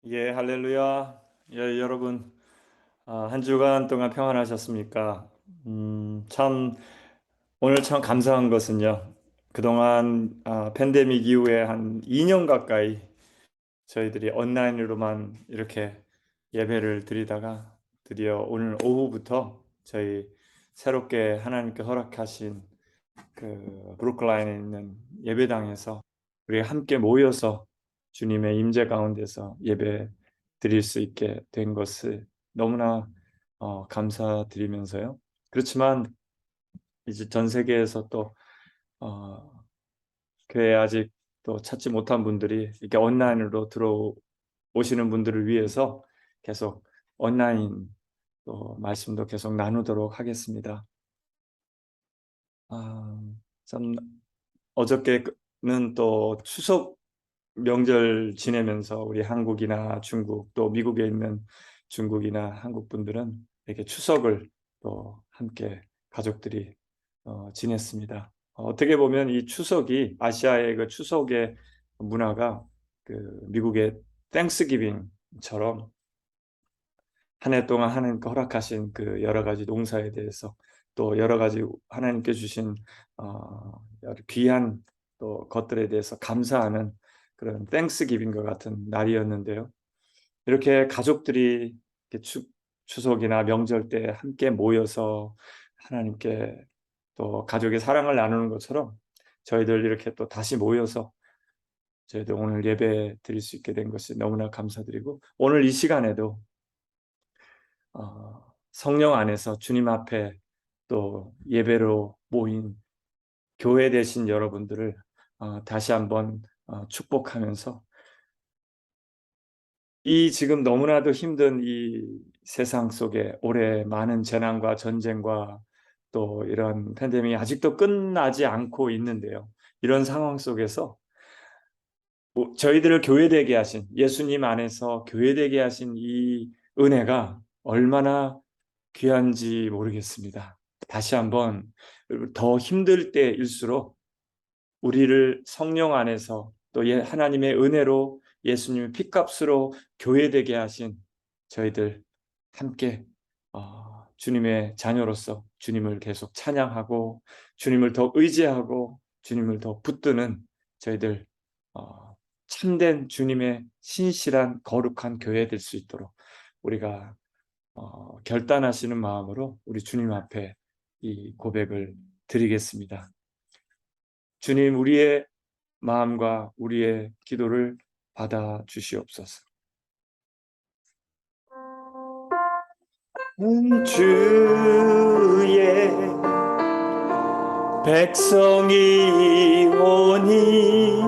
예, 할렐루야. 예, 여러분, 한 주간 동안 평안하셨습니까? 참, 오늘 참 감사한 것은요. 그동안 팬데믹 이후에 한 2년 가까이 저희들이 온라인으로만 이렇게 예배를 드리다가 드디어 오늘 오후부터 저희 새롭게 하나님께 허락하신 그 브루클라인에 있는 예배당에서 우리 함께 모여서 주님의 임재 가운데서 예배 드릴 수 있게 된 것을 너무나 감사드리면서요. 그렇지만 이제 전 세계에서 또 어, 교회 아직 또 찾지 못한 분들이 이렇게 온라인으로 들어오시는 분들을 위해서 계속 온라인 또 말씀도 계속 나누도록 하겠습니다. 아, 참 어저께는 또 추석 명절 지내면서 우리 한국이나 중국 또 미국에 있는 중국이나 한국 분들은 이렇게 추석을 또 함께 가족들이 지냈습니다. 어떻게 보면 이 추석이 아시아의 그 추석의 문화가 그 미국의 땡스기빙처럼 한 해 동안 하나님께 허락하신 그 여러 가지 농사에 대해서 또 여러 가지 하나님께 주신 여러 귀한 또 것들에 대해서 감사하는 그런 땡스기빙과 같은 날이었는데요. 이렇게 가족들이 이렇게 추석이나 명절 때 함께 모여서 하나님께 또 가족의 사랑을 나누는 것처럼 저희들 이렇게 또 다시 모여서 저희들 오늘 예배 드릴 수 있게 된 것이 너무나 감사드리고 오늘 이 시간에도 성령 안에서 주님 앞에 또 예배로 모인 교회 되신 여러분들을 다시 한번 축복하면서 이 지금 너무나도 힘든 이 세상 속에 올해 많은 재난과 전쟁과 또 이런 팬데믹이 아직도 끝나지 않고 있는데요. 이런 상황 속에서 저희들을 교회되게 하신 예수님 안에서 교회되게 하신 이 은혜가 얼마나 귀한지 모르겠습니다. 다시 한번 더 힘들 때일수록 우리를 성령 안에서 또 하나님의 은혜로 예수님의 피값으로 교회되게 하신 저희들 함께 주님의 자녀로서 주님을 계속 찬양하고 주님을 더 의지하고 주님을 더 붙드는 저희들 참된 주님의 신실한 거룩한 교회 될 수 있도록 우리가 결단하시는 마음으로 우리 주님 앞에 이 고백을 드리겠습니다. 주님, 우리의 마음과 우리의 기도를 받아 주시옵소서. 주의 백성이 오니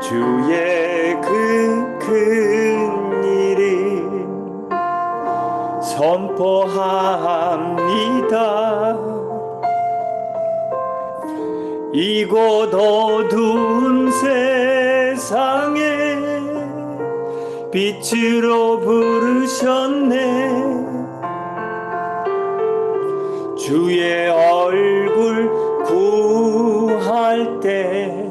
주의 그 큰 일을 선포합니다. 이곳 어두운 세상에 빛으로 부르셨네. 주의 얼굴 구할 때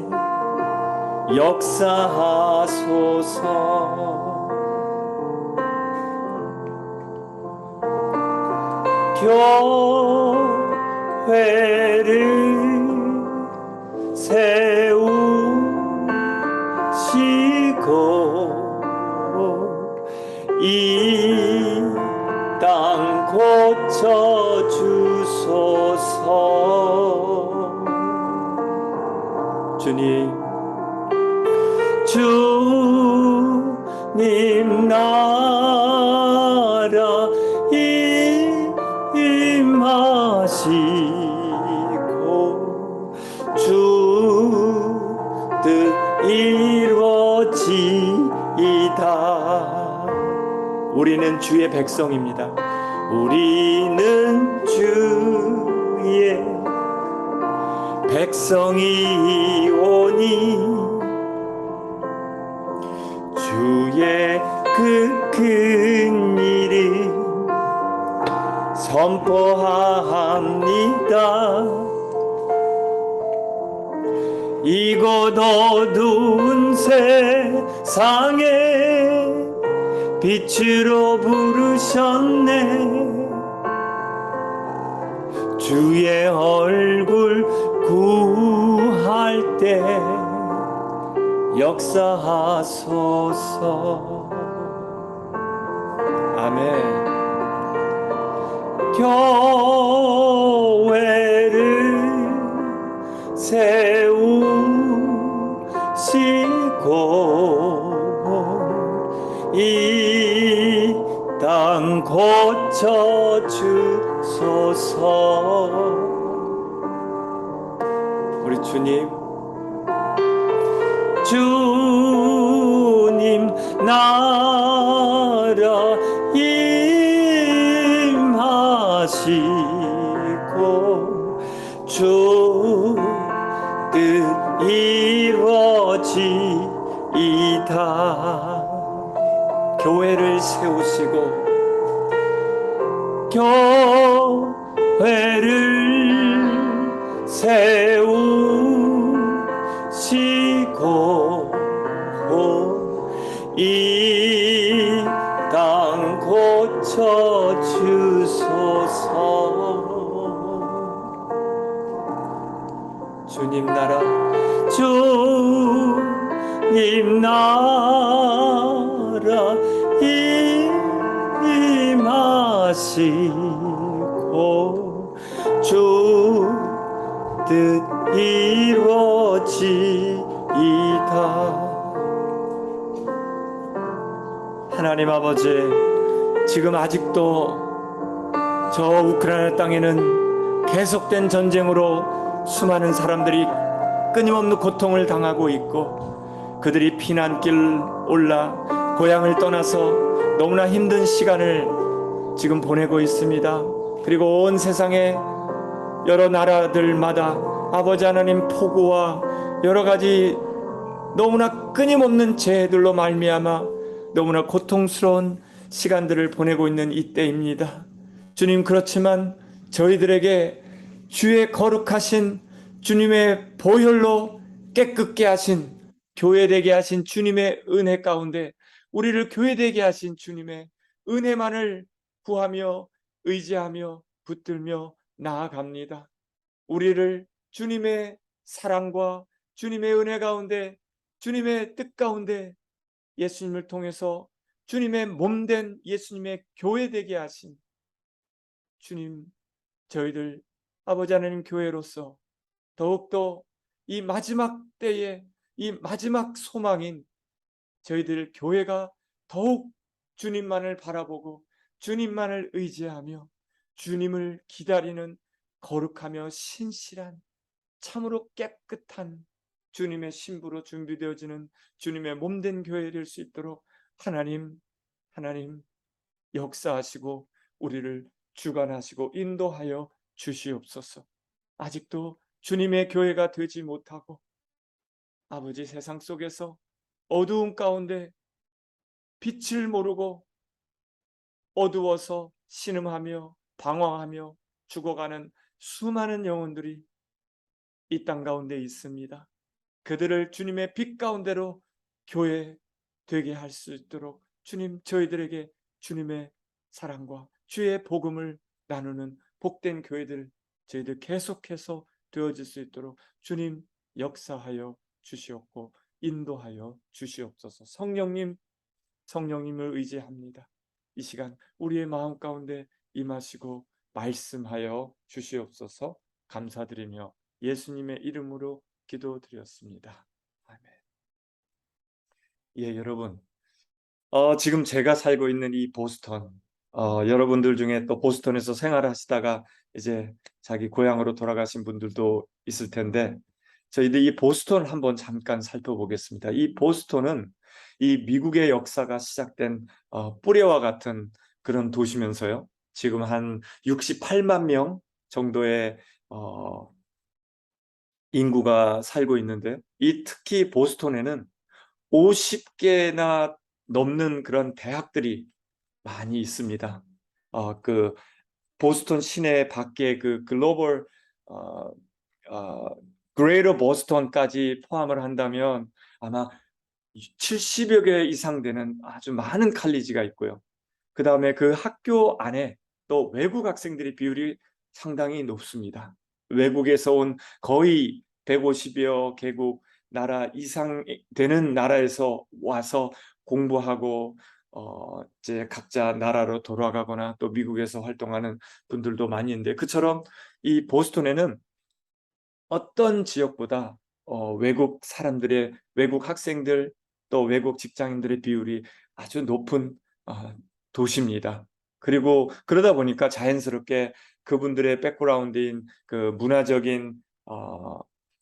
역사하소서. 교회를 세우시고 이 땅 고쳐 주소서. 주님 나라 임하시고 주 뜻 이루어지이다. 우리는 주의 백성입니다. 우리는 주의 백성이 오니 주의 그 큰 일을 선포합니다. 이곳 어두운 세상에 빛으로 부르셨네. 주의 얼굴 구할 때 역사하소서. 아멘. 교회를 세우시고 이 땅 고쳐 주소서. 우리 주님 나라 임하시고 주 뜻 이루어지이다. 교회를 세우시고 교회를 세우시고 이 땅 고쳐 주소서. 주님 나라 임하시고 주 뜻 이루어지이다. 하나님 아버지, 지금 아직도 저 우크라이나 땅에는 계속된 전쟁으로 수많은 사람들이 끊임없는 고통을 당하고 있고, 그들이 피난길 올라 고향을 떠나서 너무나 힘든 시간을 지금 보내고 있습니다. 그리고 온 세상의 여러 나라들마다 아버지 하나님 폭우와 여러 가지 너무나 끊임없는 재해들로 말미암아 너무나 고통스러운 시간들을 보내고 있는 이때입니다. 주님, 그렇지만 저희들에게 주의 거룩하신 주님의 보혈로 깨끗게 하신, 교회되게 하신 주님의 은혜 가운데 우리를 교회되게 하신 주님의 은혜만을 구하며 의지하며 붙들며 나아갑니다. 우리를 주님의 사랑과 주님의 은혜 가운데, 주님의 뜻 가운데 예수님을 통해서 주님의 몸된 예수님의 교회되게 하신 주님, 저희들 아버지 하나님 교회로서 더욱더 이 마지막 때에 이 마지막 소망인 저희들 교회가 더욱 주님만을 바라보고 주님만을 의지하며 주님을 기다리는 거룩하며 신실한 참으로 깨끗한 주님의 신부로 준비되어지는 주님의 몸된 교회 될 수 있도록 하나님 역사하시고 우리를 주관하시고 인도하여 주시옵소서. 아직도 주님의 교회가 되지 못하고 아버지 세상 속에서 어두운 가운데 빛을 모르고 어두워서 신음하며 방황하며 죽어가는 수많은 영혼들이 이 땅 가운데 있습니다. 그들을 주님의 빛 가운데로 교회 되게 할 수 있도록 주님, 저희들에게 주님의 사랑과 주의 복음을 나누는 복된 교회들 저희들 계속해서 되어질 수 있도록 주님 역사하여 주시옵고 인도하여 주시옵소서. 성령님을 의지합니다. 이 시간 우리의 마음 가운데 임하시고 말씀하여 주시옵소서. 감사드리며 예수님의 이름으로 기도드렸습니다. 아멘. 예, 여러분, 지금 제가 살고 있는 이 보스턴, 여러분들 중에 또 보스턴에서 생활하시다가 이제 자기 고향으로 돌아가신 분들도 있을 텐데, 저희들 이 보스턴 한번 잠깐 살펴보겠습니다. 이 보스턴은 이 미국의 역사가 시작된 뿌레와 같은 그런 도시면서요, 지금 한 68만 명 정도의 인구가 살고 있는데, 이 특히 보스턴에는 50개나 넘는 그런 대학들이 많이 있습니다. 그 보스턴 시내 밖에 그 글로벌 그레이터 보스턴까지 포함을 한다면 아마 70여 개 이상 되는 아주 많은 칼리지가 있고요. 그 다음에 그 학교 안에 또 외국 학생들의 비율이 상당히 높습니다. 외국에서 온 거의 150여 개국 나라 이상 되는 나라에서 와서 공부하고 이제 각자 나라로 돌아가거나 또 미국에서 활동하는 분들도 많이 있는데, 그처럼 이 보스턴에는 어떤 지역보다 외국 사람들의, 외국 학생들 또 외국 직장인들의 비율이 아주 높은 어, 도시입니다. 그리고 그러다 보니까 자연스럽게 그분들의 백그라운드인 그 문화적인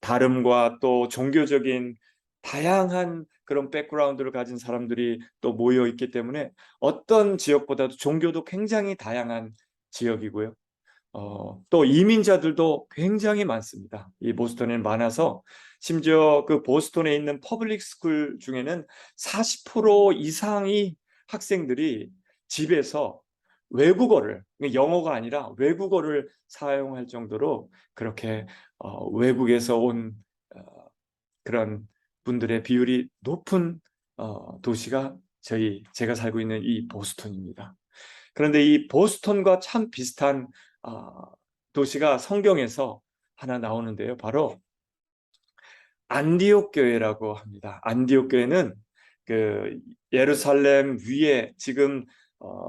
다름과 또 종교적인 다양한 그런 백그라운드를 가진 사람들이 또 모여 있기 때문에 어떤 지역보다도 종교도 굉장히 다양한 지역이고요. 또 이민자들도 굉장히 많습니다. 이 보스턴에 많아서 심지어 그 보스턴에 있는 퍼블릭 스쿨 중에는 40% 이상의 학생들이 집에서 외국어를, 영어가 아니라 외국어를 사용할 정도로 그렇게 외국에서 온 어, 그런 분들의 비율이 높은 도시가 제가 살고 있는 이 보스턴입니다. 그런데 이 보스턴과 참 비슷한 아, 도시가 성경에서 하나 나오는데요. 바로 안디옥 교회라고 합니다. 안디옥 교회는 그 예루살렘 위에 지금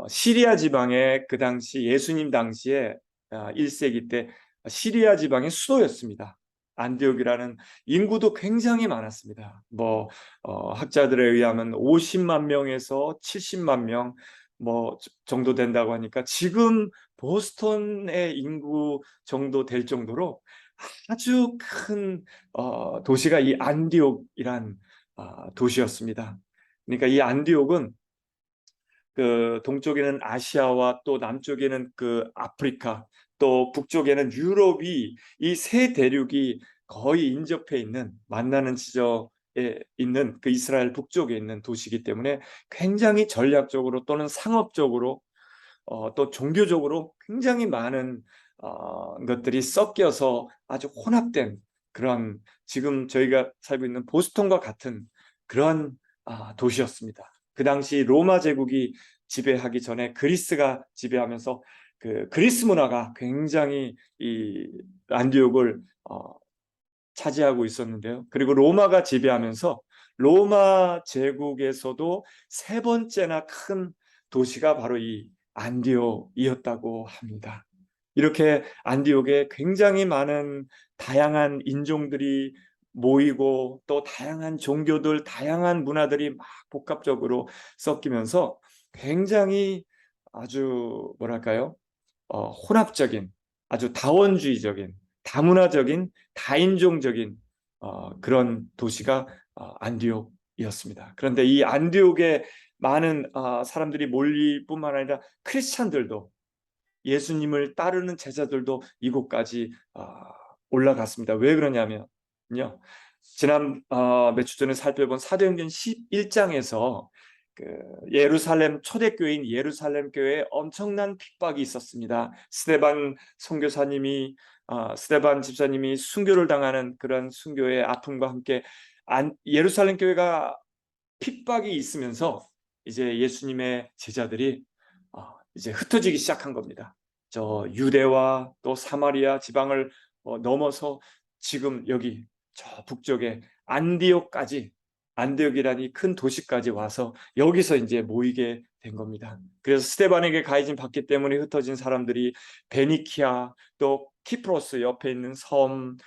시리아 지방의 그 당시 예수님 당시에 1세기 때 시리아 지방의 수도였습니다. 안디옥이라는 인구도 굉장히 많았습니다. 학자들에 의하면 50만 명에서 70만 명 정도 된다고 하니까 지금 보스턴의 인구 정도 될 정도로 아주 큰 도시가 이 안디옥이란 도시였습니다. 그러니까 이 안디옥은 그 동쪽에는 아시아와 또 남쪽에는 그 아프리카, 또 북쪽에는 유럽이, 이 세 대륙이 거의 인접해 있는, 만나는 지점에 있는 그 이스라엘 북쪽에 있는 도시이기 때문에 굉장히 전략적으로 또는 상업적으로 또 종교적으로 굉장히 많은 것들이 섞여서 아주 혼합된 그런, 지금 저희가 살고 있는 보스턴과 같은 그런 도시였습니다. 그 당시 로마 제국이 지배하기 전에 그리스가 지배하면서 그 그리스 문화가 굉장히 이 안디옥을 차지하고 있었는데요. 그리고 로마가 지배하면서 로마 제국에서도 세 번째나 큰 도시가 바로 이 안디옥이었다고 합니다. 이렇게 안디옥에 굉장히 많은 다양한 인종들이 모이고 또 다양한 종교들, 다양한 문화들이 막 복합적으로 섞이면서 굉장히 아주 뭐랄까요? 혼합적인, 아주 다원주의적인, 다문화적인, 다인종적인 그런 도시가 안디옥이었습니다. 그런데 이 안디옥에 많은 사람들이 몰릴 뿐만 아니라 크리스찬들도, 예수님을 따르는 제자들도 이곳까지 올라갔습니다. 왜 그러냐면요, 지난 몇 주 전에 살펴본 사도행전 11장에서 그 예루살렘 초대교회인 예루살렘 교회에 엄청난 핍박이 있었습니다. 스데반 집사님이 순교를 당하는 그런 순교의 아픔과 함께 예루살렘 교회가 핍박이 있으면서 이제 예수님의 제자들이 이제 흩어지기 시작한 겁니다. 저 유대와 또 사마리아 지방을 넘어서 지금 여기 저 북쪽에 안디옥까지, 안디옥이라니 큰 도시까지 와서 여기서 이제 모이게 된 겁니다. 그래서 스데반에게 가해진 받기 때문에 흩어진 사람들이 베니키아 또 키프로스 옆에 있는 섬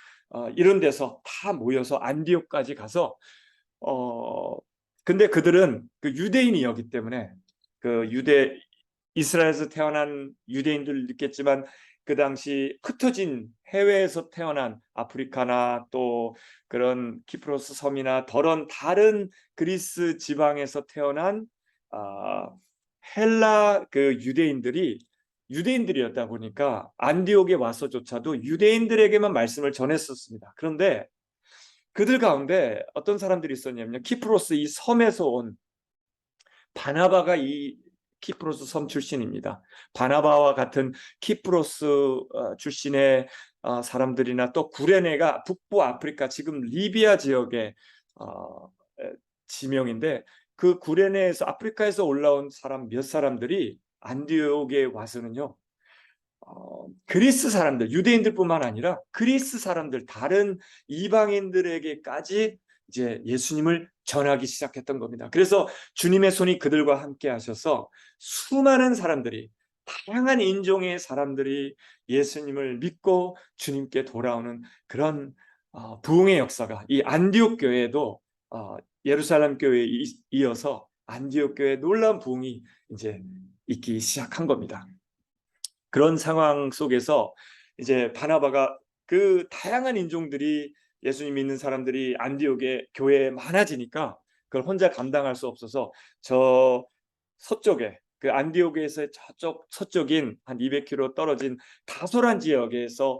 이런 데서 다 모여서 안디옥까지 가서 근데 그들은 그 유대인이었기 때문에 그 이스라엘에서 태어난 유대인들 있겠지만 그 당시 흩어진 해외에서 태어난 아프리카나 또 그런 키프로스 섬이나 다른 그리스 지방에서 태어난 헬라 그 유대인들이었다 보니까 안디옥에 와서조차도 유대인들에게만 말씀을 전했었습니다. 그런데 그들 가운데 어떤 사람들이 있었냐면요, 키프로스 이 섬에서 온 바나바가 이 키프로스 섬 출신입니다. 바나바와 같은 키프로스 출신의 사람들이나 또 구레네가 북부 아프리카 지금 리비아 지역의 지명인데, 그 구레네에서 아프리카에서 올라온 사람 몇 사람들이 안디옥에 와서는요, 그리스 사람들, 유대인들뿐만 아니라 그리스 사람들, 다른 이방인들에게까지 이제 예수님을 전하기 시작했던 겁니다. 그래서 주님의 손이 그들과 함께 하셔서 수많은 사람들이, 다양한 인종의 사람들이 예수님을 믿고 주님께 돌아오는 그런 부흥의 역사가, 이 안디옥 교회도 예루살렘 교회에 이어서 안디옥 교회의 놀라운 부흥이 이제 있기 시작한 겁니다. 그런 상황 속에서 이제 바나바가 그 다양한 인종들이, 예수님 믿는 사람들이 안디옥에 교회에 많아지니까 그걸 혼자 감당할 수 없어서 저 서쪽에, 그 안디옥에서 저쪽 서쪽인 한 200km 떨어진 다소란 지역에서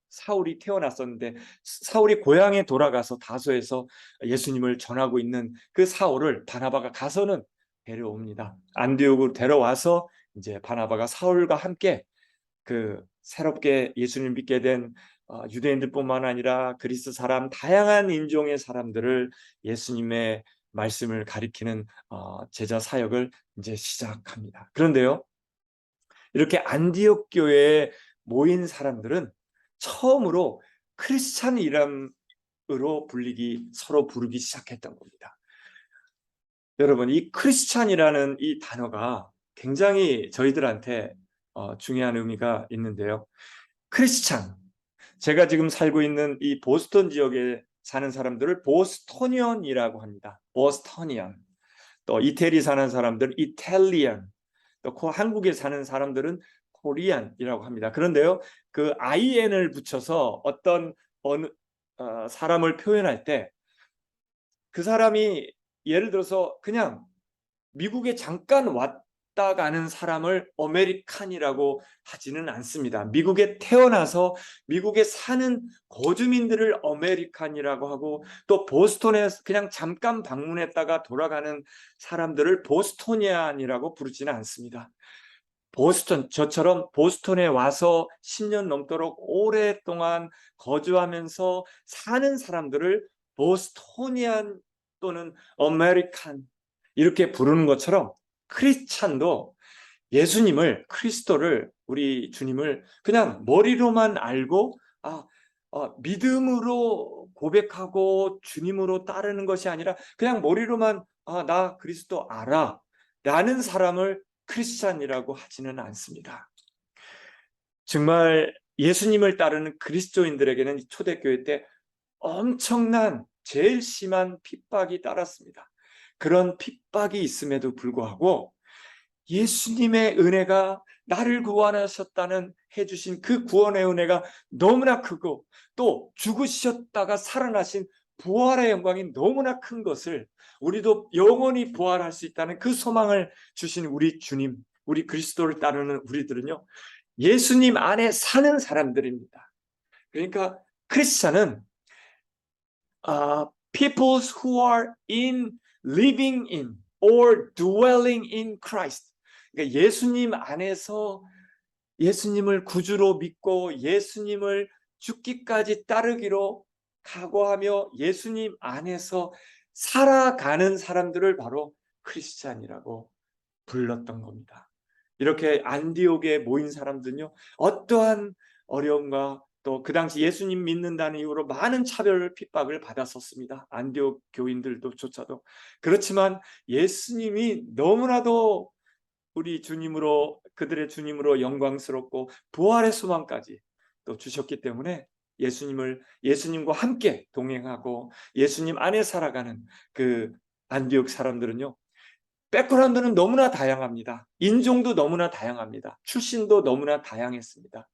사울이 태어났었는데, 사울이 고향에 돌아가서 다소에서 예수님을 전하고 있는 그 사울을 바나바가 가서는 데려옵니다. 안디옥으로 데려와서 이제 바나바가 사울과 함께 그 새롭게 예수님 믿게 된 유대인들뿐만 아니라 그리스 사람, 다양한 인종의 사람들을 예수님의 말씀을 가리키는 제자 사역을 이제 시작합니다. 그런데요, 이렇게 안디옥 교회에 모인 사람들은 처음으로 크리스찬 이름으로 서로 부르기 시작했던 겁니다. 여러분, 이 크리스찬이라는 이 단어가 굉장히 저희들한테 중요한 의미가 있는데요. 크리스찬, 제가 지금 살고 있는 이 보스턴 지역에 사는 사람들을 보스토니언이라고 합니다. 보스토니언. 또 이태리 사는 사람들은 이탈리안, 또 한국에 사는 사람들은 코리안이라고 합니다. 그런데요, 그 IN을 붙여서 어떤 사람을 표현할 때, 그 사람이 예를 들어서 그냥 미국에 잠깐 왔다 가는 사람을 아메리칸이라고 하지는 않습니다. 미국에 태어나서 미국에 사는 거주민들을 아메리칸이라고 하고, 또 보스턴에 그냥 잠깐 방문했다가 돌아가는 사람들을 보스토니안이라고 부르지는 않습니다. 보스턴, 저처럼 보스턴에 와서 10년 넘도록 오랫동안 거주하면서 사는 사람들을 보스토니안 또는 아메리칸 이렇게 부르는 것처럼, 크리스찬도 예수님을, 그리스도를, 우리 주님을 그냥 머리로만 알고 믿음으로 고백하고 주님으로 따르는 것이 아니라 그냥 머리로만 나 그리스도 알아 라는 사람을 크리스찬이라고 하지는 않습니다. 정말 예수님을 따르는 그리스도인들에게는 초대교회 때 엄청난, 제일 심한 핍박이 따랐습니다. 그런 핍박이 있음에도 불구하고 예수님의 은혜가, 나를 구원하셨다는 해주신 그 구원의 은혜가 너무나 크고, 또 죽으셨다가 살아나신 부활의 영광이 너무나 큰 것을, 우리도 영원히 부활할 수 있다는 그 소망을 주신 우리 주님, 우리 그리스도를 따르는 우리들은요, 예수님 안에 사는 사람들입니다. 그러니까 크리스찬은 people who are living in or dwelling in Christ. 그러니까 예수님 안에서 예수님을 구주로 믿고 예수님을 죽기까지 따르기로 각오하며 예수님 안에서 살아가는 사람들을 바로 크리스찬이라고 불렀던 겁니다. 이렇게 안디옥에 모인 사람들은요, 어떠한 어려움과 또 그 당시 예수님 믿는다는 이유로 많은 차별 핍박을 받았었습니다. 안디옥 교인들조차도. 그렇지만 예수님이 너무나도 우리 주님으로, 그들의 주님으로 영광스럽고 부활의 소망까지 또 주셨기 때문에 예수님과 함께 동행하고 예수님 안에 살아가는 그 안디옥 사람들은요, 백그라운드는 너무나 다양합니다. 인종도 너무나 다양합니다. 출신도 너무나 다양했습니다.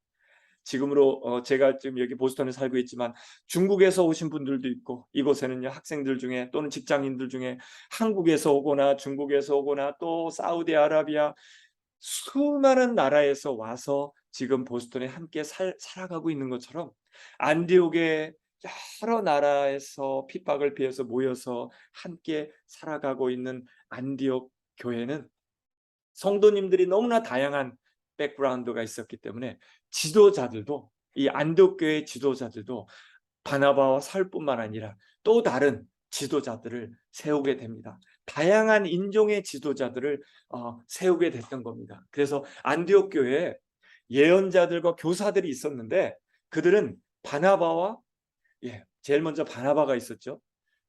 지금으로 제가 지금 여기 보스턴에 살고 있지만 중국에서 오신 분들도 있고, 이곳에는요, 학생들 중에 또는 직장인들 중에 한국에서 오거나 중국에서 오거나 또 사우디아라비아, 수많은 나라에서 와서 지금 보스턴에 함께 살아가고 있는 것처럼, 안디옥에 여러 나라에서 핍박을 피해서 모여서 함께 살아가고 있는 안디옥 교회는 성도님들이 너무나 다양한 백그라운드가 있었기 때문에 지도자들도, 이 안디옥 교회 지도자들도 바나바와 사울뿐만 아니라 또 다른 지도자들을 세우게 됩니다. 다양한 인종의 지도자들을 세우게 됐던 겁니다. 그래서 안디옥 교회에 예언자들과 교사들이 있었는데 그들은 바나바와, 제일 먼저 바나바가 있었죠.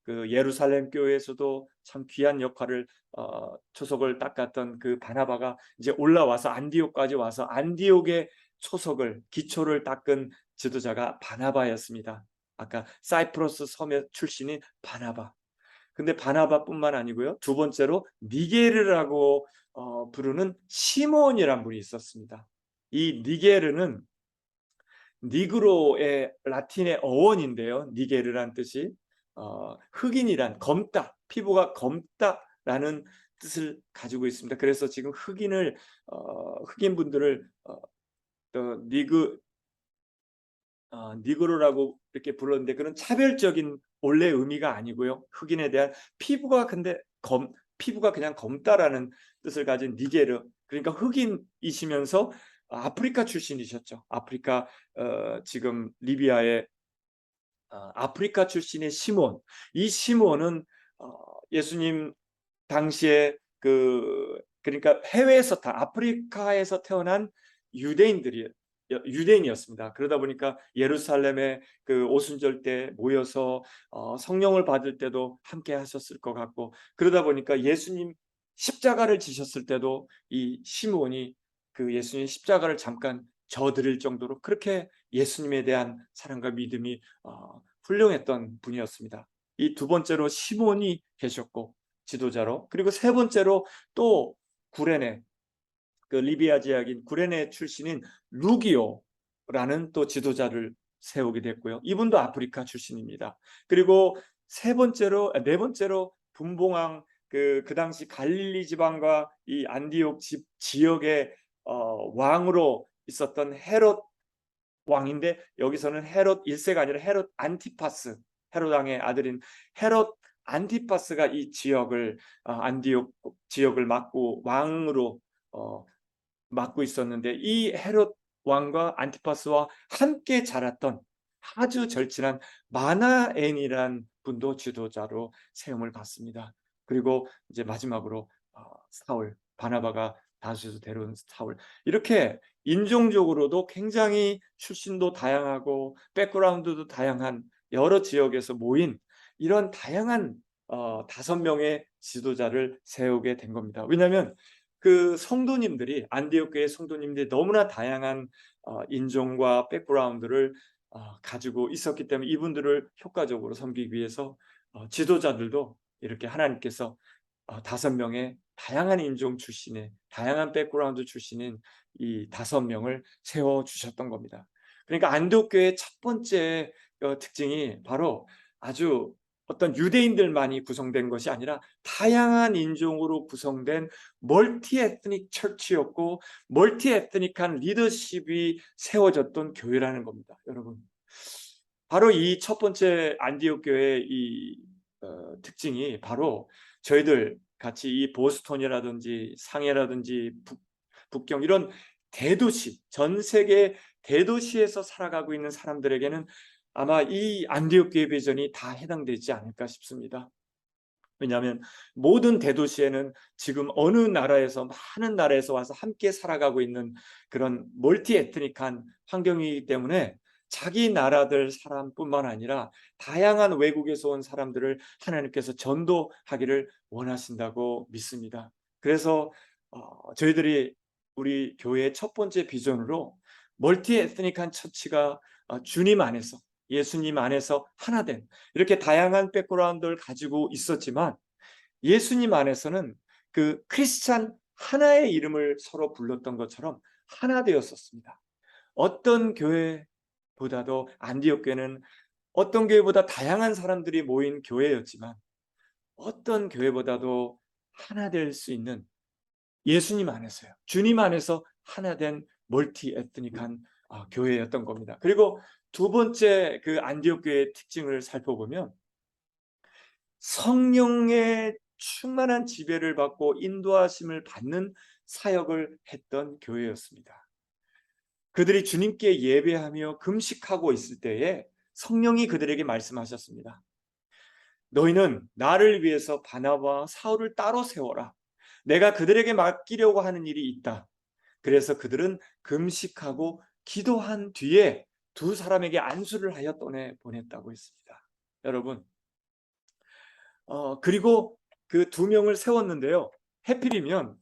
그 예루살렘 교회에서도 참 귀한 역할을, 초석을 닦았던 그 바나바가 이제 올라와서 안디옥까지 와서 안디옥의 초석을, 기초를 닦은 지도자가 바나바였습니다. 아까 사이프러스 섬의 출신인 바나바. 근데 바나바뿐만 아니고요, 두 번째로 니게르라고 부르는 시몬이란 분이 있었습니다. 이 니게르는 니그로의 라틴의 어원인데요, 니게르란 뜻이 흑인이란, 검다, 피부가 검다라는 뜻을 가지고 있습니다. 그래서 지금 흑인 분들을 또 니그로라고 이렇게 불렀는데, 그런 차별적인 원래 의미가 아니고요, 흑인에 대한 피부가 그냥 검다라는 뜻을 가진 니게르, 그러니까 흑인이시면서 아프리카 출신이셨죠. 아프리카, 지금 리비아의 아프리카 출신의 시몬. 이 시몬은 예수님 당시에 그러니까 아프리카에서 태어난 유대인이었습니다. 그러다 보니까 예루살렘에 그 오순절 때 모여서 성령을 받을 때도 함께 하셨을 것 같고, 그러다 보니까 예수님 십자가를 지셨을 때도 이 시몬이 그 예수님 십자가를 잠깐 져드릴 정도로 그렇게 예수님에 대한 사랑과 믿음이 훌륭했던 분이었습니다. 이 두 번째로 시몬이 계셨고, 지도자로. 그리고 세 번째로 또 구레네, 그 리비아 지역인 구레네 출신인 루기오라는 또 지도자를 세우게 됐고요. 이분도 아프리카 출신입니다. 그리고 네 번째로 분봉왕, 그 당시 갈릴리 지방과 이 안디옥 지역의 왕으로 있었던 헤롯 왕인데, 여기서는 헤롯 1세가 아니라 헤롯 안티파스, 헤롯 왕의 아들인 헤롯 안티파스가 이 지역을, 안디옥 지역을 맡고 왕으로 맡고 있었는데, 이 헤롯 왕과 안티파스와 함께 자랐던 아주 절친한 마나엔이란 분도 지도자로 세움을 받습니다. 그리고 이제 마지막으로 사울, 바나바가 다수에서 데려온 사울, 이렇게 인종적으로도 굉장히 출신도 다양하고 백그라운드도 다양한 여러 지역에서 모인 이런 다양한 5명의 지도자를 세우게 된 겁니다. 왜냐하면 그 성도님들이, 안디옥 교회 성도님들이 너무나 다양한 인종과 백그라운드를 가지고 있었기 때문에 이분들을 효과적으로 섬기기 위해서 지도자들도 이렇게 하나님께서 5명의 다양한 인종 출신의, 다양한 백그라운드 출신인 이 5명을 세워주셨던 겁니다. 그러니까 안디옥 교회의 첫 번째 특징이 바로 아주 어떤 유대인들만이 구성된 것이 아니라 다양한 인종으로 구성된 멀티 에트닉 처치였고, 멀티 에트닉한 리더십이 세워졌던 교회라는 겁니다. 여러분, 바로 이 첫 번째 안디옥 교회의 이 특징이 바로 저희들 같이 이 보스턴이라든지 상해라든지 북경, 이런 대도시, 전 세계 대도시에서 살아가고 있는 사람들에게는 아마 이 안디옥 교회 비전이 다 해당되지 않을까 싶습니다. 왜냐하면 모든 대도시에는 지금 어느 나라에서, 많은 나라에서 와서 함께 살아가고 있는 그런 멀티 에트닉한 환경이기 때문에 자기 나라들 사람뿐만 아니라 다양한 외국에서 온 사람들을 하나님께서 전도하기를 원하신다고 믿습니다. 그래서 저희들이 우리 교회의 첫 번째 비전으로 멀티 에트닉한 처치가 주님 안에서, 예수님 안에서 하나된, 이렇게 다양한 백그라운드를 가지고 있었지만 예수님 안에서는 그 크리스찬 하나의 이름을 서로 불렀던 것처럼 하나 되었었습니다. 어떤 교회보다도 안디옥 교회는 어떤 교회보다 다양한 사람들이 모인 교회였지만 어떤 교회보다도 하나 될 수 있는, 예수님 안에서요, 주님 안에서 하나된 멀티 에트닉한 교회였던 겁니다. 그리고 두 번째 그 안디옥 교회의 특징을 살펴보면 성령의 충만한 지배를 받고 인도하심을 받는 사역을 했던 교회였습니다. 그들이 주님께 예배하며 금식하고 있을 때에 성령이 그들에게 말씀하셨습니다. 너희는 나를 위해서 바나바와 사울을 따로 세워라. 내가 그들에게 맡기려고 하는 일이 있다. 그래서 그들은 금식하고 기도한 뒤에 두 사람에게 안수를 하여 떠내 보냈다고 했습니다. 여러분, 그리고 그 두 명을 세웠는데요. 해필이면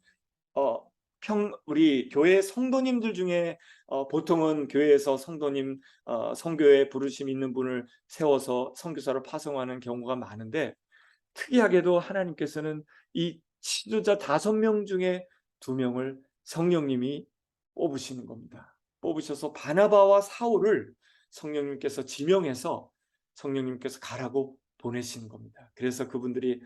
우리 교회 성도님들 중에 보통은 교회에서 성도님 선교에 부르심 있는 분을 세워서 선교사로 파송하는 경우가 많은데, 특이하게도 하나님께서는 이 지도자 5명 중에 2명을 성령님이 뽑으시는 겁니다. 뽑으셔서 바나바와 사울을 성령님께서 지명해서 성령님께서 가라고 보내시는 겁니다. 그래서 그분들이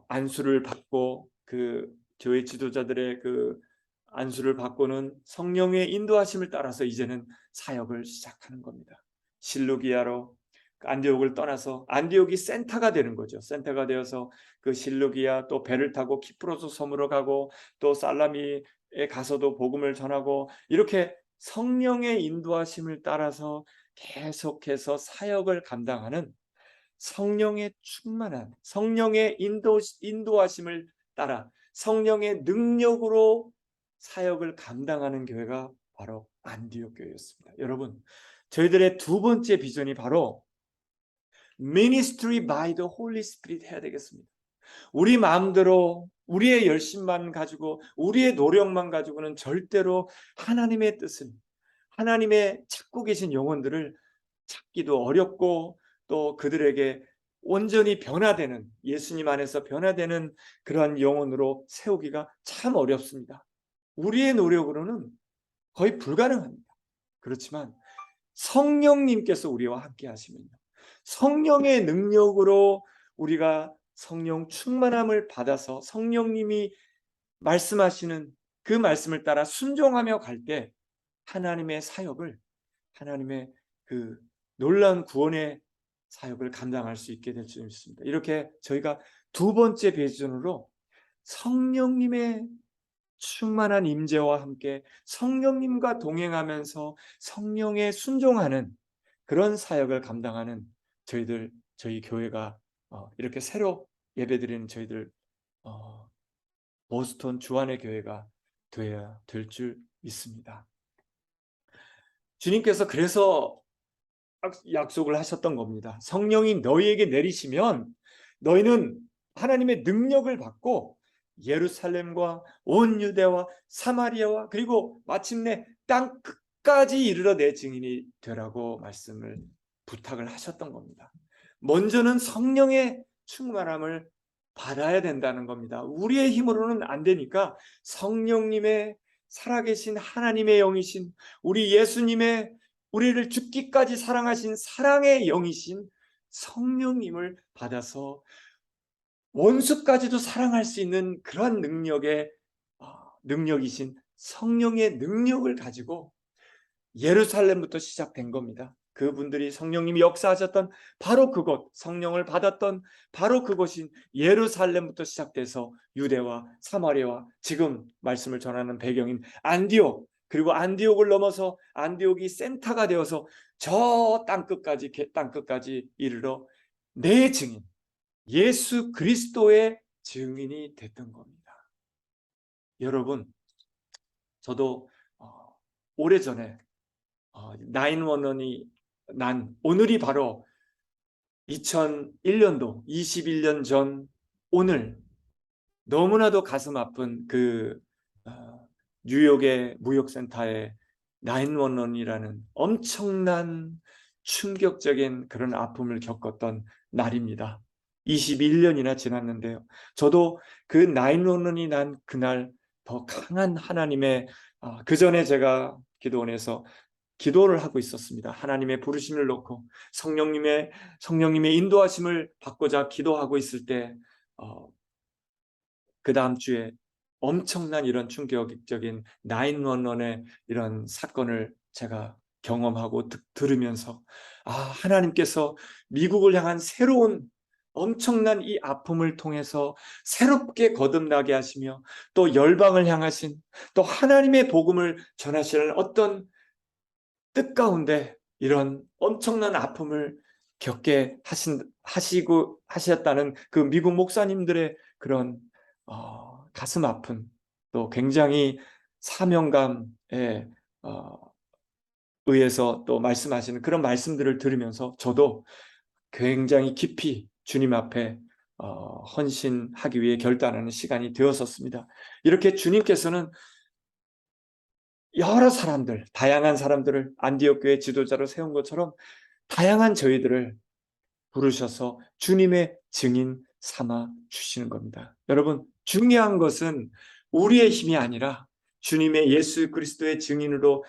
안수를 받고 그 교회 지도자들의 그 안수를 받고는 성령의 인도하심을 따라서 이제는 사역을 시작하는 겁니다. 실루기아로 안디옥을 떠나서 안디옥이 센터가 되는 거죠. 센터가 되어서 그 실루기아 또 배를 타고 키프로스 섬으로 가고 또 살라미에 가서도 복음을 전하고, 이렇게 성령의 인도하심을 따라서 계속해서 사역을 감당하는, 성령의 충만한 성령의 인도하심을 따라 성령의 능력으로 사역을 감당하는 교회가 바로 안디옥 교회였습니다. 여러분, 저희들의 두 번째 비전이 바로 Ministry by the Holy Spirit 해야 되겠습니다. 우리 마음대로 우리의 열심만 가지고 우리의 노력만 가지고는 절대로 하나님의 뜻은, 하나님의 찾고 계신 영혼들을 찾기도 어렵고, 또 그들에게 온전히 변화되는, 예수님 안에서 변화되는 그러한 영혼으로 세우기가 참 어렵습니다. 우리의 노력으로는 거의 불가능합니다. 그렇지만 성령님께서 우리와 함께 하시면요, 성령의 능력으로 우리가 성령 충만함을 받아서 성령님이 말씀하시는 그 말씀을 따라 순종하며 갈 때 하나님의 사역을, 하나님의 그 놀라운 구원의 사역을 감당할 수 있게 될 줄 믿습니다. 이렇게 저희가 두 번째 비전으로 성령님의 충만한 임재와 함께 성령님과 동행하면서 성령에 순종하는 그런 사역을 감당하는 저희 교회가 이렇게 새로 예배드리는 저희들 보스턴 주안의 교회가 되어야 될 줄 믿습니다. 주님께서 그래서 약속을 하셨던 겁니다. 성령이 너희에게 내리시면 너희는 하나님의 능력을 받고 예루살렘과 온 유대와 사마리아와 그리고 마침내 땅 끝까지 이르러 내 증인이 되라고 말씀을 부탁을 하셨던 겁니다. 먼저는 성령의 충만함을 받아야 된다는 겁니다. 우리의 힘으로는 안 되니까 성령님의 살아계신 하나님의 영이신 우리 예수님의, 우리를 죽기까지 사랑하신 사랑의 영이신 성령님을 받아서 원수까지도 사랑할 수 있는 그러한 능력이신 성령의 능력을 가지고 예루살렘부터 시작된 겁니다. 그분들이 성령님이 역사하셨던 바로 그곳, 성령을 받았던 바로 그곳인 예루살렘부터 시작돼서 유대와 사마리아와 지금 말씀을 전하는 배경인 안디옥, 그리고 안디옥을 넘어서 안디옥이 센터가 되어서 저 땅끝까지 이르러 내 증인, 예수 그리스도의 증인이 됐던 겁니다. 여러분, 저도 오래전에 911이 난 오늘이 바로 2001년도 21년 전 오늘, 너무나도 가슴 아픈 그 뉴욕의 무역센터에 911이라는 엄청난 충격적인 그런 아픔을 겪었던 날입니다. 21년이나 지났는데요, 저도 그 911이 난 그날 더 강한 하나님의 그 전에 제가 기도원에서 기도를 하고 있었습니다. 하나님의 부르심을 놓고 성령님의 인도하심을 받고자 기도하고 있을 때 그 다음 주에 엄청난 이런 충격적인 911의 이런 사건을 제가 경험하고 들으면서 하나님께서 미국을 향한 새로운 엄청난 이 아픔을 통해서 새롭게 거듭나게 하시며 또 열방을 향하신 또 하나님의 복음을 전하시는 어떤 뜻 가운데 이런 엄청난 아픔을 겪게 하셨다는 그 미국 목사님들의 그런 가슴 아픈 또 굉장히 사명감에 의해서 또 말씀하시는 그런 말씀들을 들으면서 저도 굉장히 깊이 주님 앞에 헌신하기 위해 결단하는 시간이 되었었습니다. 이렇게 주님께서는 여러 사람들, 다양한 사람들을 안디옥 교회 지도자로 세운 것처럼 다양한 저희들을 부르셔서 주님의 증인 삼아 주시는 겁니다. 여러분, 중요한 것은 우리의 힘이 아니라 주님의 예수 그리스도의 증인으로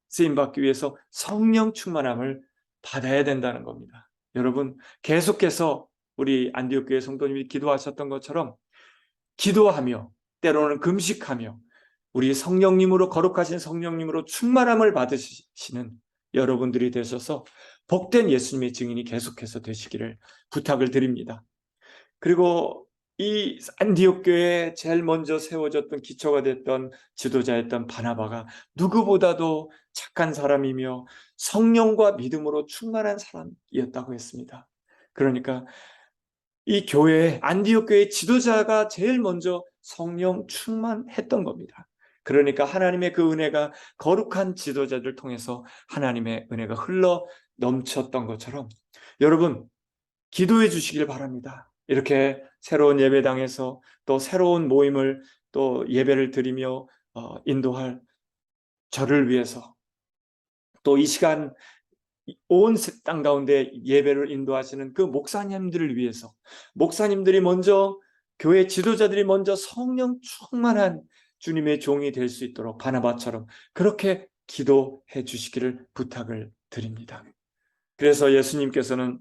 쓰임받기 위해서 성령 충만함을 받아야 된다는 겁니다. 여러분, 계속해서 우리 안디옥 교회 성도님이 기도하셨던 것처럼 기도하며 때로는 금식하며 우리 성령님으로 거룩하신 성령님으로 충만함을 받으시는 여러분들이 되셔서 복된 예수님의 증인이 계속해서 되시기를 부탁을 드립니다. 그리고 이 안디옥 교회에 제일 먼저 세워졌던 기초가 됐던 지도자였던 바나바가 누구보다도 착한 사람이며 성령과 믿음으로 충만한 사람이었다고 했습니다. 그러니까 이 교회, 안디옥 교회 지도자가 제일 먼저 성령 충만했던 겁니다. 그러니까 하나님의 그 은혜가 거룩한 지도자들 통해서 하나님의 은혜가 흘러 넘쳤던 것처럼 여러분 기도해 주시길 바랍니다. 이렇게 새로운 예배당에서 또 새로운 모임을 또 예배를 드리며 인도할 저를 위해서 또 이 시간 온 땅 가운데 예배를 인도하시는 그 목사님들을 위해서 목사님들이 먼저 교회 지도자들이 먼저 성령 충만한 주님의 종이 될 수 있도록 바나바처럼 그렇게 기도해 주시기를 부탁을 드립니다. 그래서 예수님께서는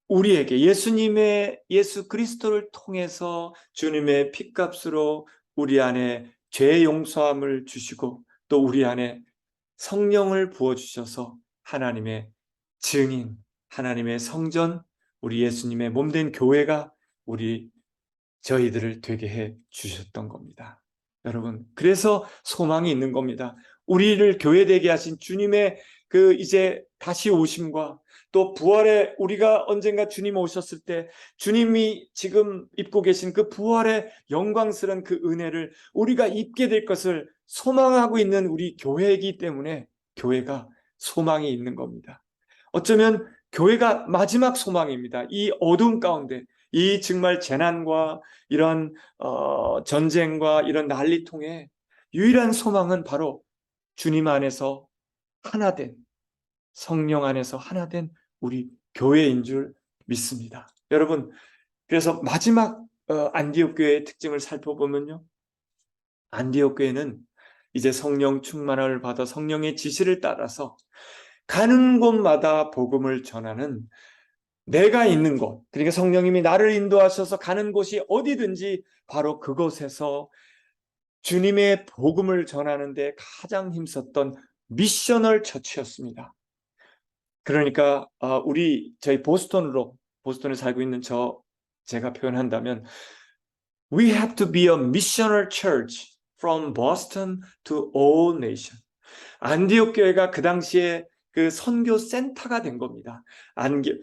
우리에게 예수 그리스도를 통해서 주님의 핏값으로 우리 안에 죄 용서함을 주시고 또 우리 안에 성령을 부어주셔서 하나님의 증인, 하나님의 성전, 우리 예수님의 몸된 교회가 저희들을 되게 해 주셨던 겁니다. 여러분, 그래서 소망이 있는 겁니다. 우리를 교회되게 하신 주님의 그 이제 다시 오심과 또 부활에 우리가 언젠가 주님 오셨을 때 주님이 지금 입고 계신 그 부활의 영광스러운 그 은혜를 우리가 입게 될 것을 소망하고 있는 우리 교회이기 때문에 교회가 소망이 있는 겁니다. 어쩌면 교회가 마지막 소망입니다. 이 어두운 가운데 이 정말 재난과 이런 전쟁과 이런 난리통에 유일한 소망은 바로 주님 안에서 하나된 성령 안에서 하나된 우리 교회인 줄 믿습니다. 여러분, 그래서 마지막 안디옥 교회의 특징을 살펴보면요, 안디옥 교회는 이제 성령 충만함을 받아 성령의 지시를 따라서 가는 곳마다 복음을 전하는 내가 있는 곳, 그러니까 성령님이 나를 인도하셔서 가는 곳이 어디든지 바로 그곳에서 주님의 복음을 전하는 데 가장 힘썼던 미셔널 처치였습니다. 그러니까 저희 보스턴에 살고 있는 제가 표현한다면 We have to be a missional church from Boston to all nations. 안디옥 교회가 그 당시에 그 선교 센터가 된 겁니다.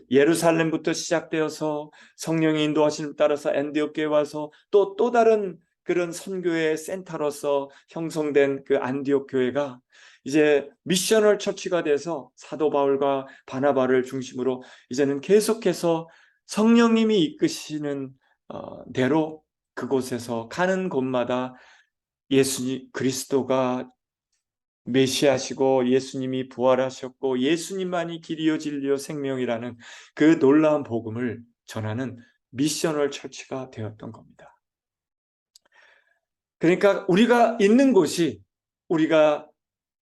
예루살렘부터 시작되어서 성령의 인도하심을 따라서 안디옥 교회에 와서 또 다른 그런 선교의 센터로서 형성된 그 안디옥 교회가 이제 미셔널 처치가 돼서 사도 바울과 바나바를 중심으로 이제는 계속해서 성령님이 이끄시는 대로 그곳에서 가는 곳마다 예수 그리스도가 메시아시고 예수님이 부활하셨고 예수님만이 길이요 진리요 생명이라는 그 놀라운 복음을 전하는 미셔널 처치가 되었던 겁니다. 그러니까 우리가 있는 곳이 우리가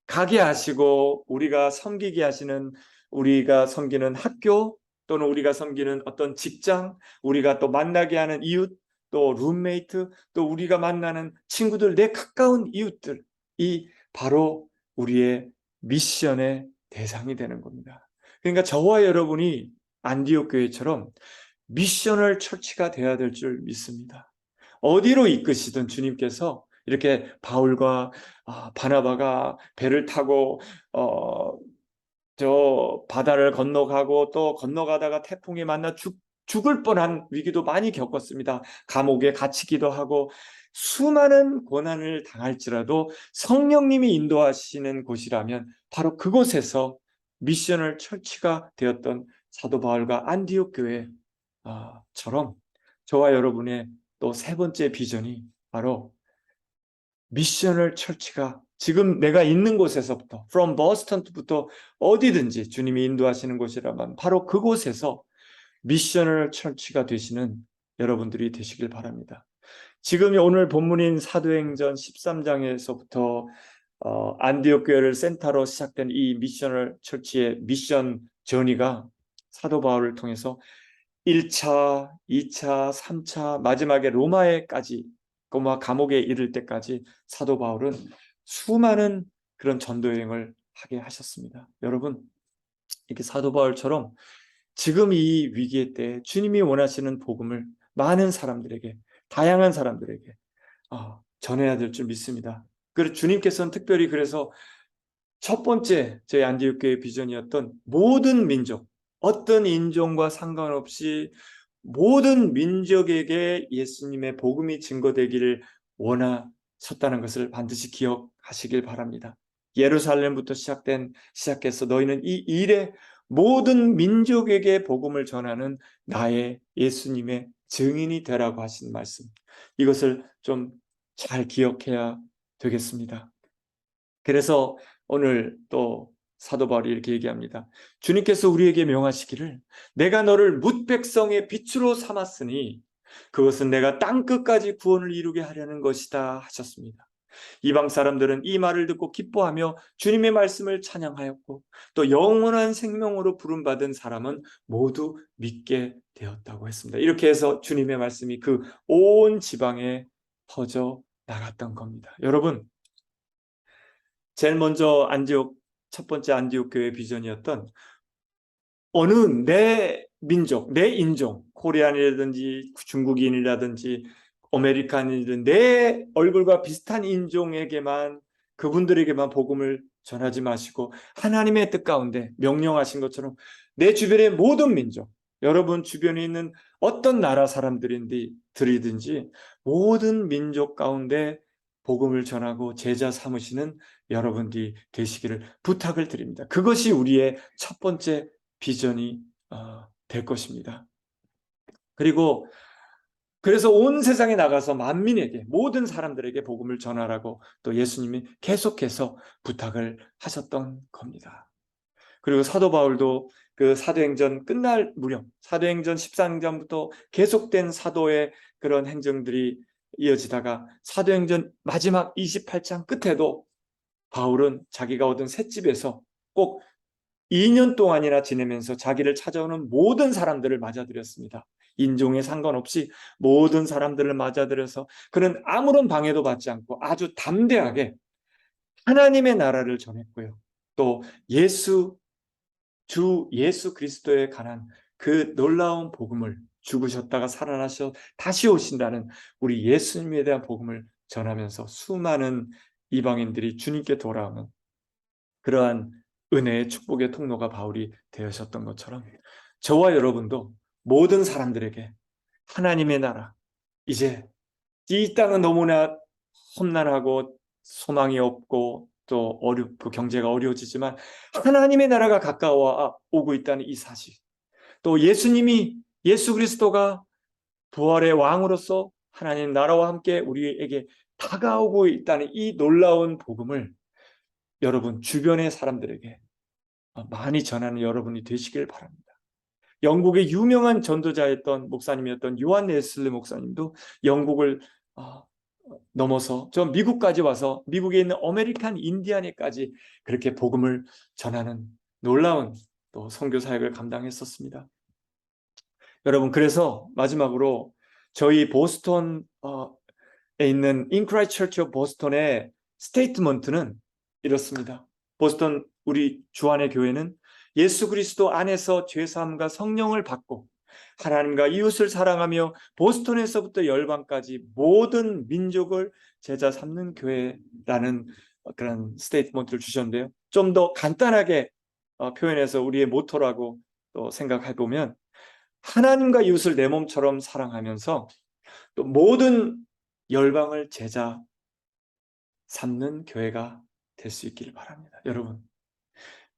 가게 하시고 우리가 섬기게 하시는 우리가 섬기는 학교 또는 우리가 섬기는 어떤 직장, 우리가 또 만나게 하는 이웃, 또 룸메이트, 또 우리가 만나는 친구들, 내 가까운 이웃들이 바로 우리의 미션의 대상이 되는 겁니다. 그러니까 저와 여러분이 안디옥 교회처럼 미셔널 처치가 되어야 될 줄 믿습니다. 어디로 이끄시든 주님께서 이렇게 바울과 바나바가 배를 타고 저 바다를 건너가고 또 건너가다가 태풍에 만나 죽을 뻔한 위기도 많이 겪었습니다. 감옥에 갇히기도 하고 수많은 고난을 당할지라도 성령님이 인도하시는 곳이라면 바로 그곳에서 미셔널 처치가 되었던 사도 바울과 안디옥 교회처럼 저와 여러분의 또 세 번째 비전이 바로 미셔널 처치가 지금 내가 있는 곳에서부터 from Boston부터 어디든지 주님이 인도하시는 곳이라면 바로 그곳에서 미셔널 처치가 되시는 여러분들이 되시길 바랍니다. 지금 오늘 본문인 사도행전 13장에서부터 안디옥 교회를 센터로 시작된 이 미셔널 처치의 미션 저니가 사도 바울을 통해서 1차, 2차, 3차 마지막에 로마에까지 로마 감옥에 이를 때까지 사도 바울은 수많은 그런 전도 여행을 하게 하셨습니다. 여러분, 이렇게 사도 바울처럼 지금 이 위기의 때 주님이 원하시는 복음을 많은 사람들에게, 다양한 사람들에게 전해야 될 줄 믿습니다. 그래서 주님께서는 특별히 그래서 첫 번째 저희 안디옥 교회의 비전이었던 모든 민족, 어떤 인종과 상관없이 모든 민족에게 예수님의 복음이 증거되기를 원하셨다는 것을 반드시 기억하시길 바랍니다. 예루살렘부터 시작해서 너희는 이 일에 모든 민족에게 복음을 전하는 나의 예수님의 증인이 되라고 하신 말씀, 이것을 좀 잘 기억해야 되겠습니다. 그래서 오늘 또 사도 바울이 이렇게 얘기합니다. 주님께서 우리에게 명하시기를 내가 너를 뭇 백성의 빛으로 삼았으니 그것은 내가 땅끝까지 구원을 이루게 하려는 것이다 하셨습니다. 이방 사람들은 이 말을 듣고 기뻐하며 주님의 말씀을 찬양하였고 또 영원한 생명으로 부름받은 사람은 모두 믿게 되었다고 했습니다. 이렇게 해서 주님의 말씀이 그 온 지방에 퍼져 나갔던 겁니다. 여러분, 제일 먼저 첫 번째 안디옥 교회 비전이었던 어느 내 민족, 내 인종, 코리안이라든지 중국인이라든지 아메리칸이든 내 얼굴과 비슷한 인종에게만, 그분들에게만 복음을 전하지 마시고 하나님의 뜻 가운데 명령하신 것처럼 내 주변의 모든 민족, 여러분 주변에 있는 어떤 나라 사람들이든지 모든 민족 가운데 복음을 전하고 제자 삼으시는 여러분들이 되시기를 부탁을 드립니다. 그것이 우리의 첫 번째 비전이 될 것입니다. 그래서 온 세상에 나가서 만민에게, 모든 사람들에게 복음을 전하라고 또 예수님이 계속해서 부탁을 하셨던 겁니다. 그리고 사도 바울도 그 사도행전 끝날 무렵, 사도행전 13장부터 계속된 사도의 그런 행정들이 이어지다가 사도행전 마지막 28장 끝에도 바울은 자기가 얻은 셋집에서 꼭 2년 동안이나 지내면서 자기를 찾아오는 모든 사람들을 맞아들였습니다. 인종에 상관없이 모든 사람들을 맞아들여서 그는 아무런 방해도 받지 않고 아주 담대하게 하나님의 나라를 전했고요. 또 주 예수 그리스도에 관한 그 놀라운 복음을, 죽으셨다가 살아나셔 다시 오신다는 우리 예수님에 대한 복음을 전하면서 수많은 이방인들이 주님께 돌아오는 그러한 은혜의 축복의 통로가 바울이 되셨던 것처럼 저와 여러분도 모든 사람들에게 하나님의 나라, 이제 이 땅은 너무나 험난하고 소망이 없고 또 어렵고 경제가 어려워지지만 하나님의 나라가 가까워 오고 있다는 이 사실, 또 예수 그리스도가 부활의 왕으로서 하나님 나라와 함께 우리에게 다가오고 있다는 이 놀라운 복음을 여러분 주변의 사람들에게 많이 전하는 여러분이 되시길 바랍니다. 영국의 유명한 전도자였던 목사님이었던 요한 웨슬리 목사님도 영국을 넘어서 저 미국까지 와서 미국에 있는 아메리칸 인디아나까지 그렇게 복음을 전하는 놀라운 또 선교 사역을 감당했었습니다. 여러분, 그래서 마지막으로 저희 보스턴에 있는 In Christ Church of 보스턴의 스테이트먼트는 이렇습니다. 보스턴 우리 주안의 교회는 예수 그리스도 안에서 죄사함과 성령을 받고 하나님과 이웃을 사랑하며 보스턴에서부터 열방까지 모든 민족을 제자 삼는 교회라는 그런 스테이트먼트를 주셨는데요. 좀 더 간단하게 표현해서 우리의 모토라고 또 생각해 보면, 하나님과 이웃을 내 몸처럼 사랑하면서 또 모든 열방을 제자 삼는 교회가 될 수 있기를 바랍니다. 여러분,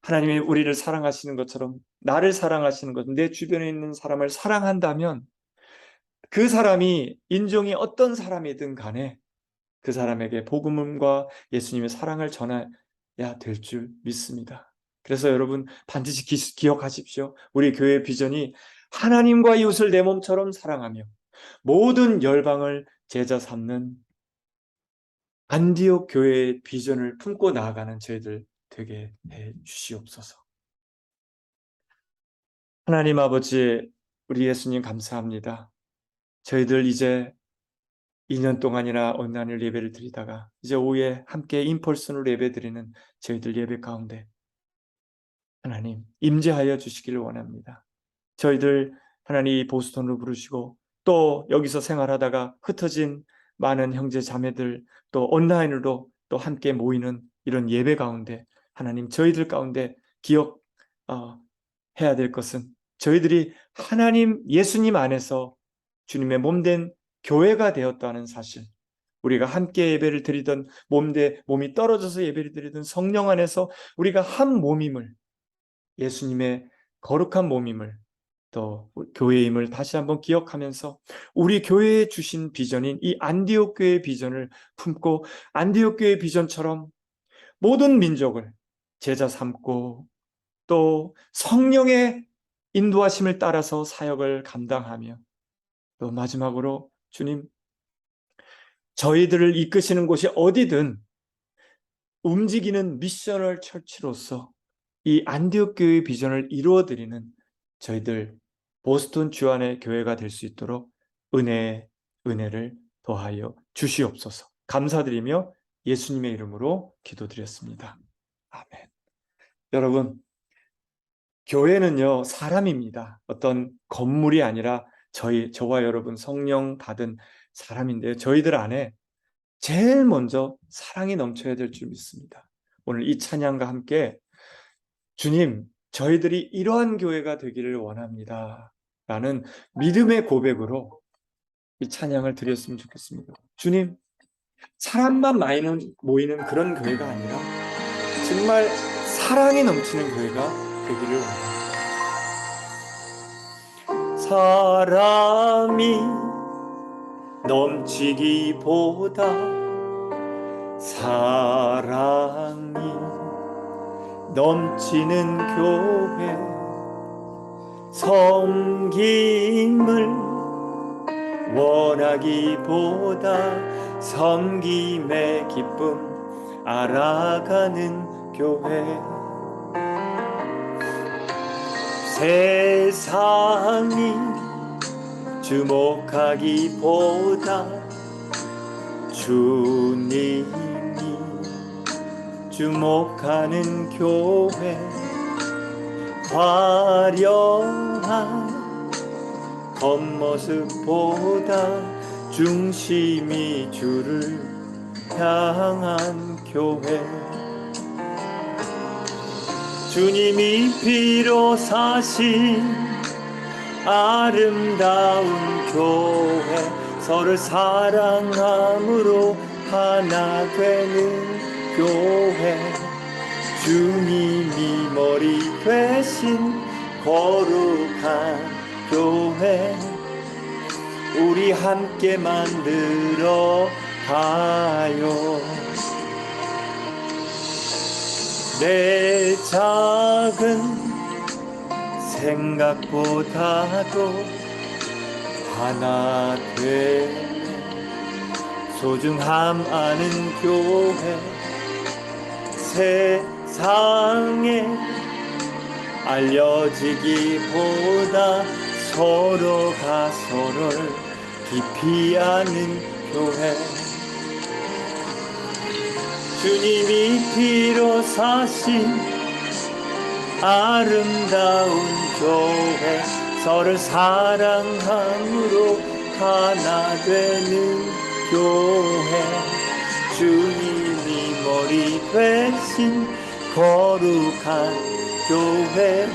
하나님이 우리를 사랑하시는 것처럼 나를 사랑하시는 것, 내 주변에 있는 사람을 사랑한다면 그 사람이 인종이 어떤 사람이든 간에 그 사람에게 복음과 예수님의 사랑을 전해야 될 줄 믿습니다. 그래서 여러분 반드시 기억하십시오. 우리 교회의 비전이 하나님과 이웃을 내 몸처럼 사랑하며 모든 열방을 제자 삼는 안디옥 교회의 비전을 품고 나아가는 저희들 되게 해 주시옵소서. 하나님 아버지, 우리 예수님 감사합니다. 저희들 이제 2년 동안이나 온라인을 예배를 드리다가 이제 오후에 함께 인펄슨으로 예배 드리는 저희들 예배 가운데 하나님 임재하여 주시기를 원합니다. 저희들 하나님 보스턴으로 부르시고 또 여기서 생활하다가 흩어진 많은 형제 자매들 또 온라인으로 또 함께 모이는 이런 예배 가운데 하나님 저희들 가운데 기억해야 될 것은 저희들이 하나님 예수님 안에서 주님의 몸된 교회가 되었다는 사실, 우리가 함께 예배를 드리던 몸이 떨어져서 예배를 드리던 성령 안에서 우리가 한 몸임을, 예수님의 거룩한 몸임을, 또 교회임을 다시 한번 기억하면서 우리 교회에 주신 비전인 이 안디옥 교회의 비전을 품고 안디옥 교회의 비전처럼 모든 민족을 제자 삼고 또 성령의 인도하심을 따라서 사역을 감당하며 또 마지막으로 주님, 저희들을 이끄시는 곳이 어디든 움직이는 미셔널 처치로서 이 안디옥 교회의 비전을 이루어드리는 저희들 보스턴 주안의 교회가 될 수 있도록 은혜를 더하여 주시옵소서. 감사드리며 예수님의 이름으로 기도드렸습니다. 아멘. 여러분, 교회는요 사람입니다. 어떤 건물이 아니라 저와 여러분 성령 받은 사람인데요, 저희들 안에 제일 먼저 사랑이 넘쳐야 될 줄 믿습니다. 오늘 이 찬양과 함께 주님, 저희들이 이러한 교회가 되기를 원합니다 라는 믿음의 고백으로 이 찬양을 드렸으면 좋겠습니다. 주님, 사람만 모이는 그런 교회가 아니라 정말 사랑이 넘치는 교회가 되기를 원합니다. 사랑이 넘치기보다 사랑이 넘치는 교회, 섬김을 원하기보다 섬김의 기쁨 알아가는 교회, 세상이 주목하기보다 주님이 주목하는 교회, 화려한 겉모습보다 중심이 주를 향한 교회, 주님이 피로 사신 아름다운 교회, 서로 사랑함으로 하나 되는 교회, 주님이 머리 되신 거룩한 교회, 우리 함께 만들어 가요. 내 작은 생각보다도 하나 되는 소중함 아는 교회, 세상에 알려지기보다 서로가 서로를 깊이 아는 교회, 주님이 피로 사신 아름다운 교회 서를 사랑함으로 하나 되는 교회 주님이 머리 되신 거룩한 교회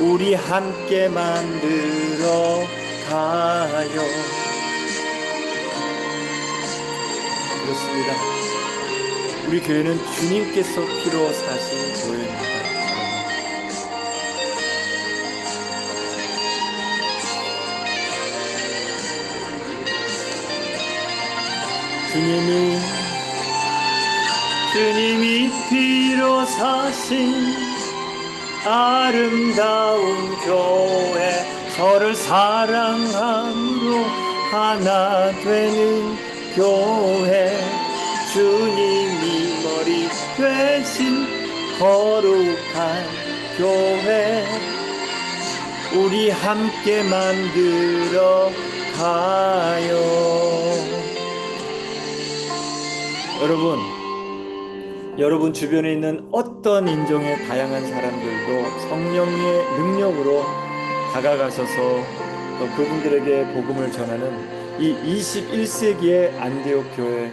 우리 함께 만들어 가요. 그렇습니다. 우리 교회는 주님께서 피로 사신 교회입니다. 주님이 피로 사신 아름다운 교회 서를 사랑함으로 하나 되는 교회 주님이 머리 되신 거룩한 교회 우리 함께 만들어 가요. 여러분 주변에 있는 어떤 인종의 다양한 사람들도 성령의 능력으로 다가가셔서 또 그분들에게 복음을 전하는 이 21세기의 안디옥 교회의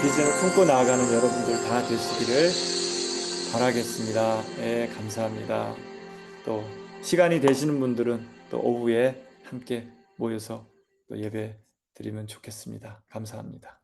비전을 품고 나아가는 여러분들 다 되시기를 바라겠습니다. 네, 감사합니다. 또 시간이 되시는 분들은 또 오후에 함께 모여서 또 예배 드리면 좋겠습니다. 감사합니다.